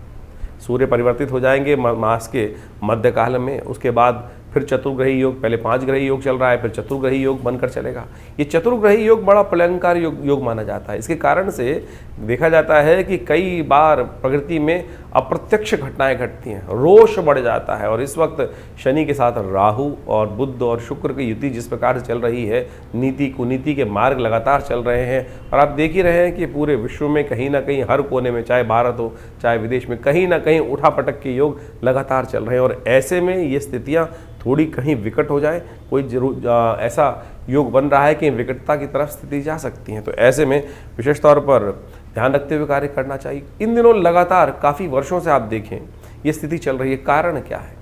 सूर्य परिवर्तित हो जाएंगे मास के मध्यकाल में, उसके बाद फिर चतुर्ग्रही योग, पहले 5 ग्रही योग चल रहा है, फिर चतुर्ग्रही योग बनकर चलेगा। ये चतुर्ग्रही योग बड़ा प्रलंकार योग माना जाता है। इसके कारण से देखा जाता है कि कई बार प्रकृति में अप्रत्यक्ष घटनाएं घटती हैं, रोष बढ़ जाता है। और इस वक्त शनि के साथ राहु और बुध और शुक्र की युति जिस प्रकार से चल रही है, नीति कुनीति के मार्ग लगातार चल रहे हैं। और आप देख ही रहे हैं कि पूरे विश्व में कहीं ना कहीं हर कोने में, चाहे भारत हो चाहे विदेश में, कहीं ना कहीं उठापटक के योग लगातार चल रहे हैं। और ऐसे में ये स्थितियाँ थोड़ी कहीं विकट हो जाए, कोई जरूर ऐसा योग बन रहा है कि विकटता की तरफ स्थिति जा सकती है। तो ऐसे में विशेष तौर पर ध्यान रखते हुए कार्य करना चाहिए। इन दिनों लगातार काफ़ी वर्षों से आप देखें ये स्थिति चल रही है। कारण क्या है?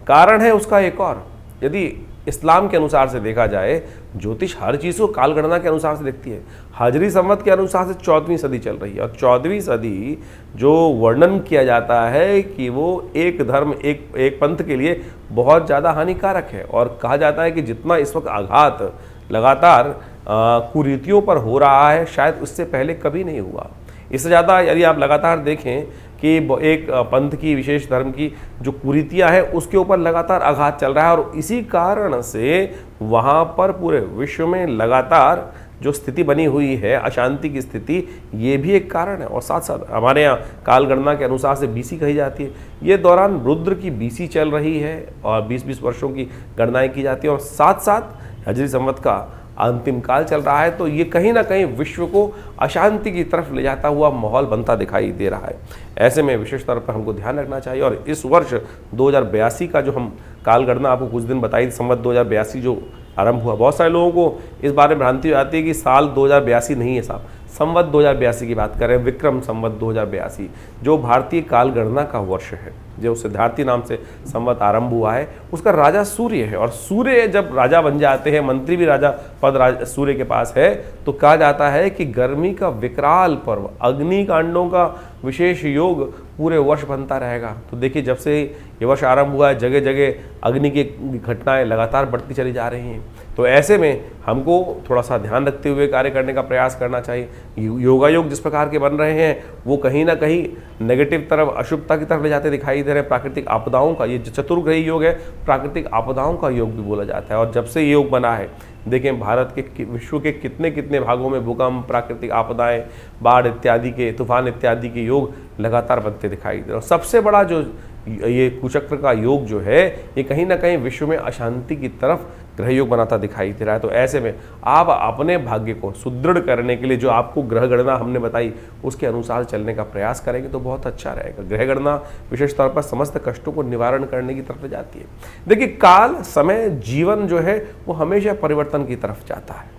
कारण है उसका एक और, यदि इस्लाम के अनुसार से देखा जाए, ज्योतिष हर चीज़ को काल गणना के अनुसार से देखती है। हाजरी संवत के अनुसार से 14वीं सदी चल रही है, और 14वीं सदी जो वर्णन किया जाता है कि वो एक धर्म एक पंथ के लिए बहुत ज़्यादा हानिकारक है। और कहा जाता है कि जितना इस वक्त आघात लगातार कुरीतियों पर हो रहा है, शायद उससे पहले कभी नहीं हुआ। इससे ज़्यादा यदि आप लगातार देखें कि एक पंथ की, विशेष धर्म की जो कुरीतियाँ हैं उसके ऊपर लगातार आघात चल रहा है, और इसी कारण से वहाँ पर पूरे विश्व में लगातार जो स्थिति बनी हुई है, अशांति की स्थिति, ये भी एक कारण है। और साथ साथ हमारे यहाँ काल गणना के अनुसार से बीसी कही जाती है। ये दौरान रुद्र की बीसी चल रही है और 20-20 वर्षों की गणनाएँ की जाती है, और साथ साथ हजरी संवत का अंतिम काल चल रहा है। तो ये कहीं ना कहीं विश्व को अशांति की तरफ ले जाता हुआ माहौल बनता दिखाई दे रहा है। ऐसे में विशेष तौर पर हमको ध्यान रखना चाहिए। और इस वर्ष 2082 का जो हम काल गणना आपको कुछ दिन बताई, संवत 2082 जो आरंभ हुआ, बहुत सारे लोगों को इस बारे में भ्रांति आती है कि साल 2082 नहीं है साहब, संवत 2082 की बात करें, विक्रम संवत 2082 जो भारतीय काल गणना का वर्ष है, जो सिद्धार्थी नाम से संवत आरंभ हुआ है। उसका राजा सूर्य है, और सूर्य जब राजा बन जाते हैं, मंत्री भी राजा पद सूर्य के पास है, तो कहा जाता है कि गर्मी का विकराल पर्व, अग्निकांडों का विशेष योग पूरे वर्ष बनता रहेगा। तो देखिए, जब से ये वर्ष आरंभ हुआ है, जगह जगह अग्नि की घटनाएं लगातार बढ़ती चली जा रही हैं। तो ऐसे में हमको थोड़ा सा ध्यान रखते हुए कार्य करने का प्रयास करना चाहिए। योगा योग जिस प्रकार के बन रहे हैं वो कहीं ना कहीं नेगेटिव तरफ, अशुभता की तरफ ले जाते दिखाई दे रहे हैं। प्राकृतिक आपदाओं का, ये चतुर्ग्रही योग है, प्राकृतिक आपदाओं का योग भी बोला जाता है। और जब से ये योग बना है, देखें भारत के, विश्व के कितने कितने भागों में भूकंप, प्राकृतिक आपदाएं, बाढ़ इत्यादि के, तूफान इत्यादि के योग लगातार बनते दिखाई दे रहे हैं। और सबसे बड़ा जो ये कुचक्र का योग जो है, ये कहीं ना कहीं विश्व में अशांति की तरफ ग्रह योग बनाता दिखाई दे रहा है। तो ऐसे में आप अपने भाग्य को सुदृढ़ करने के लिए जो आपको ग्रह गणना हमने बताई उसके अनुसार चलने का प्रयास करेंगे तो बहुत अच्छा रहेगा। ग्रह गणना विशेष तौर पर समस्त कष्टों को निवारण करने की तरफ जाती है। देखिए, काल, समय, जीवन जो है वो हमेशा परिवर्तन की तरफ जाता है।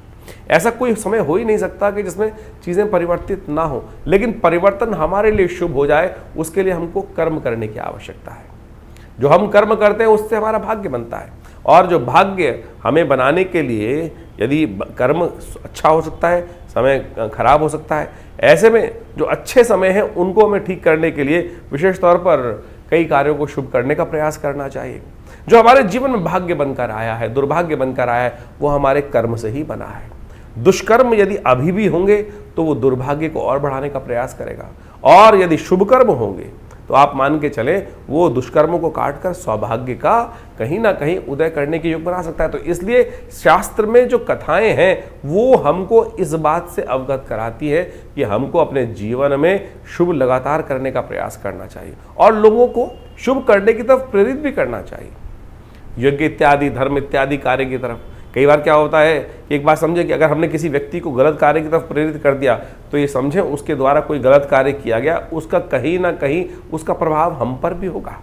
ऐसा कोई समय हो ही नहीं सकता कि जिसमें चीज़ें परिवर्तित ना हो, लेकिन परिवर्तन हमारे लिए शुभ हो जाए उसके लिए हमको कर्म करने की आवश्यकता है। जो हम कर्म करते हैं उससे हमारा भाग्य बनता है, और जो भाग्य हमें बनाने के लिए यदि कर्म अच्छा हो सकता है, समय खराब हो सकता है। ऐसे में जो अच्छे समय हैं उनको हमें ठीक करने के लिए विशेष तौर पर कई कार्यों को शुभ करने का प्रयास करना चाहिए। जो हमारे जीवन में भाग्य बनकर आया है, दुर्भाग्य बनकर आया है, वो हमारे कर्म से ही बना है। दुष्कर्म यदि अभी भी होंगे तो वो दुर्भाग्य को और बढ़ाने का प्रयास करेगा, और यदि शुभ कर्म होंगे तो आप मान के चले वो दुष्कर्मों को काटकर सौभाग्य का कहीं ना कहीं उदय करने के योग बना सकता है। तो इसलिए शास्त्र में जो कथाएं हैं वो हमको इस बात से अवगत कराती है कि हमको अपने जीवन में शुभ लगातार करने का प्रयास करना चाहिए, और लोगों को शुभ करने की तरफ प्रेरित भी करना चाहिए। यज्ञ इत्यादि, धर्म इत्यादि कार्य की तरफ कई बार क्या होता है कि एक बात समझे कि अगर हमने किसी व्यक्ति को गलत कार्य की तरफ प्रेरित कर दिया तो ये समझें उसके द्वारा कोई गलत कार्य किया गया, उसका कहीं ना कहीं उसका प्रभाव हम पर भी होगा।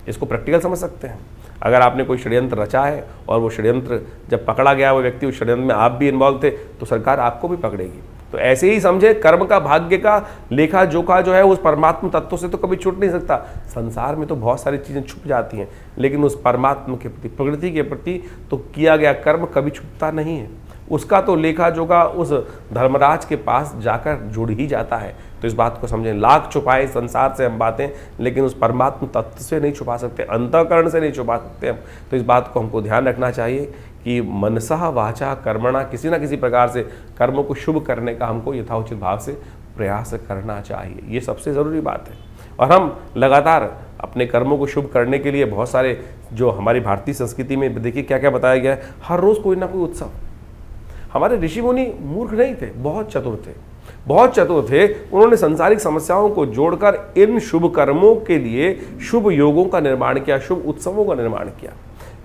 इसको प्रैक्टिकल समझ सकते हैं। अगर आपने कोई षड्यंत्र रचा है और वो षड्यंत्र जब पकड़ा गया, वो व्यक्ति उस षड्यंत्र में आप भी इन्वॉल्व थे, तो सरकार आपको भी पकड़ेगी। तो ऐसे ही समझे, कर्म का भाग्य का लेखा जोखा जो है उस परमात्मा तत्व से तो कभी छूट नहीं सकता। संसार में तो बहुत सारी चीज़ें छुप जाती हैं, लेकिन उस परमात्मा के प्रति, प्रकृति के प्रति तो किया गया कर्म कभी छुपता नहीं है। उसका तो लेखा जोखा उस धर्मराज के पास जाकर जुड़ ही जाता है। तो इस बात को समझें, लाख छुपाए संसार से हम बातें, लेकिन उस परमात्मा तत्व से नहीं छुपा सकते, अंतःकरण से नहीं छुपा सकते हम। तो इस बात को हमको ध्यान रखना चाहिए कि मनसा वाचा कर्मणा, किसी ना किसी प्रकार से कर्मों को शुभ करने का हमको यथाउचित भाव से प्रयास करना चाहिए। ये सबसे ज़रूरी बात है। और हम लगातार अपने कर्मों को शुभ करने के लिए बहुत सारे, जो हमारी भारतीय संस्कृति में देखिए क्या क्या बताया गया है, हर रोज़ कोई ना कोई उत्सव। हमारे ऋषि मुनि मूर्ख नहीं थे, बहुत चतुर थे, बहुत चतुर थे। उन्होंने सांसारिक समस्याओं को जोड़कर इन शुभ कर्मों के लिए शुभ योगों का निर्माण किया, शुभ उत्सवों का निर्माण किया।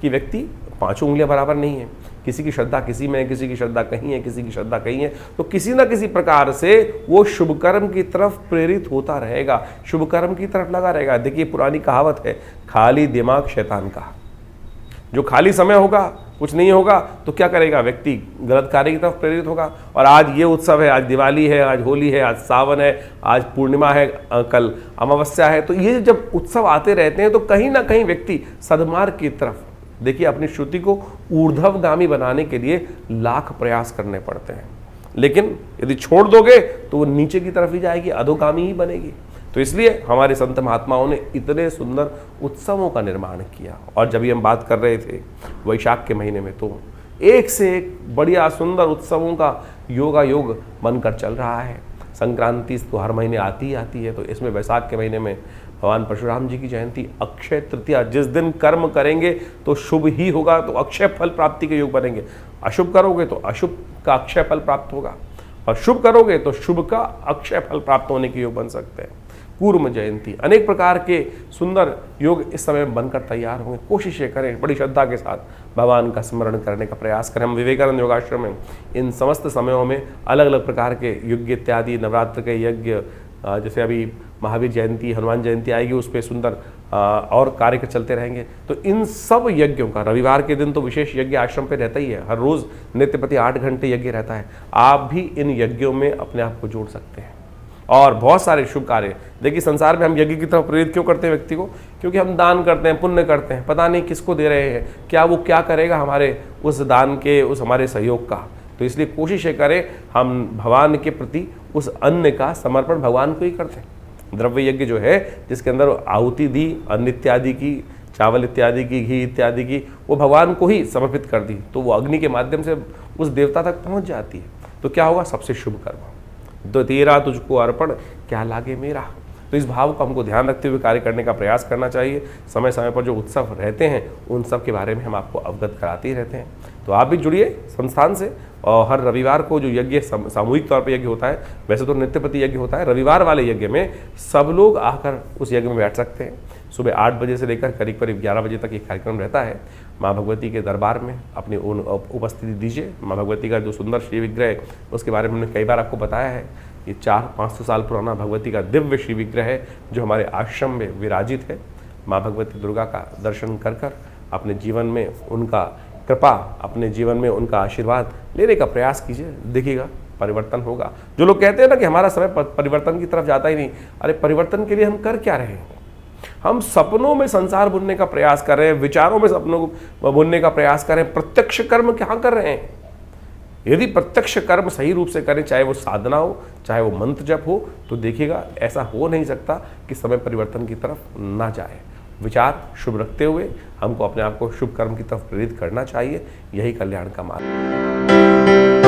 कि व्यक्ति पांचों उंगलियां बराबर नहीं है, किसी की श्रद्धा किसी में है, किसी की श्रद्धा कहीं है, किसी की श्रद्धा कहीं है, तो किसी ना किसी प्रकार से वो शुभ कर्म की तरफ प्रेरित होता रहेगा, शुभ कर्म की तरफ लगा रहेगा। देखिए पुरानी कहावत है, खाली दिमाग शैतान का। जो खाली समय होगा, कुछ नहीं होगा, तो क्या करेगा व्यक्ति, गलत कार्य की तरफ प्रेरित होगा। और आज ये उत्सव है, आज दिवाली है, आज होली है, आज सावन है, आज पूर्णिमा है, कल अमावस्या है, तो ये जब उत्सव आते रहते हैं तो कहीं ना कहीं व्यक्ति सद्मार्ग की तरफ, देखिए अपनी श्रुति को ऊर्ध्वगामी बनाने के लिए लाख प्रयास करने पड़ते हैं, लेकिन यदि छोड़ दोगे तो वो नीचे की तरफ ही जाएगी, अधोगामी ही बनेगी। तो इसलिए हमारे संत महात्माओं ने इतने सुंदर उत्सवों का निर्माण किया। और जब भी हम बात कर रहे थे वैशाख के महीने में, तो एक से एक बढ़िया सुंदर उत्सवों का योगायोग बनकर चल रहा है। संक्रांति तो हर महीने आती ही आती है, तो इसमें वैशाख के महीने में भगवान परशुराम जी की जयंती, अक्षय तृतीया, जिस दिन कर्म करेंगे तो शुभ ही होगा, तो अक्षय फल प्राप्ति के योग बनेंगे। अशुभ करोगे तो अशुभ का अक्षय फल प्राप्त होगा, और शुभ करोगे तो शुभ का अक्षय फल प्राप्त होने के योग बन सकते हैं। कूर्म जयंती, अनेक प्रकार के सुंदर योग इस समय बनकर तैयार होंगे। कोशिशें करें, बड़ी श्रद्धा के साथ भगवान का स्मरण करने का प्रयास करें। हम विवेकानंद योगाश्रम में इन समस्त समयों में अलग अलग प्रकार के यज्ञ इत्यादि, नवरात्र के यज्ञ, जैसे अभी महावीर जयंती, हनुमान जयंती आएगी, उस पर सुंदर और कार्य चलते रहेंगे। तो इन सब यज्ञों का, रविवार के दिन तो विशेष यज्ञ आश्रम पे रहता ही है, हर रोज़ नित्य प्रति 8 घंटे यज्ञ रहता है। आप भी इन यज्ञों में अपने आप को जोड़ सकते हैं। और बहुत सारे शुभ कार्य, देखिए संसार में हम यज्ञ की तरफ प्रेरित क्यों करते हैं व्यक्ति को? क्योंकि हम दान करते हैं, पुण्य करते हैं, पता नहीं किसको दे रहे हैं, क्या वो क्या करेगा हमारे उस दान के, उस हमारे सहयोग का। तो इसलिए कोशिश करें हम भगवान के प्रति उस अन्न का समर्पण भगवान को ही करते हैं। द्रव्य यज्ञ जो है, जिसके अंदर आहुति दी, अन्न इत्यादि की, चावल इत्यादि की, घी इत्यादि की, वो भगवान को ही समर्पित कर दी, तो वो अग्नि के माध्यम से उस देवता तक पहुँच जाती है। तो क्या होगा? सबसे शुभ कर्म। तो तेरा तुझको अर्पण, क्या लागे मेरा। तो इस भाव को हमको ध्यान रखते हुए कार्य करने का प्रयास करना चाहिए। समय समय पर जो उत्सव रहते हैं उन सब के बारे में हम आपको अवगत कराते ही रहते हैं। तो आप भी जुड़िए संस्थान से, और हर रविवार को जो यज्ञ सामूहिक तौर पर यज्ञ होता है, वैसे तो नित्य प्रति यज्ञ होता है, रविवार वाले यज्ञ में सब लोग आकर उस यज्ञ में बैठ सकते हैं। सुबह 8 बजे से लेकर करीब करीब 11 बजे तक ये कार्यक्रम रहता है। माँ भगवती के दरबार में अपनी उपस्थिति दीजिए। माँ भगवती का जो सुंदर श्री विग्रह है उसके बारे में हमने कई बार आपको बताया है। ये 400-500 साल पुराना भगवती का दिव्य श्री विग्रह है जो हमारे आश्रम में विराजित है। माँ भगवती दुर्गा का दर्शन कर कर अपने जीवन में उनका कृपा, अपने जीवन में उनका आशीर्वाद लेने का प्रयास कीजिए, देखिएगा परिवर्तन होगा। जो लोग कहते हैं ना कि हमारा समय परिवर्तन की तरफ जाता ही नहीं, अरे परिवर्तन के लिए हम कर क्या रहे हैं? हम सपनों में संसार बुनने का प्रयास कर रहे हैं, विचारों में सपनों को बुनने का प्रयास कर रहे हैं। प्रत्यक्ष कर्म क्या कर रहे हैं? यदि प्रत्यक्ष कर्म सही रूप से करें, चाहे वो साधना हो, चाहे वो मंत्र जप हो, तो देखिएगा ऐसा हो नहीं सकता कि समय परिवर्तन की तरफ ना जाए। विचार शुभ रखते हुए हमको अपने आप को शुभ कर्म की तरफ प्रेरित करना चाहिए। यही कल्याण का मार्ग।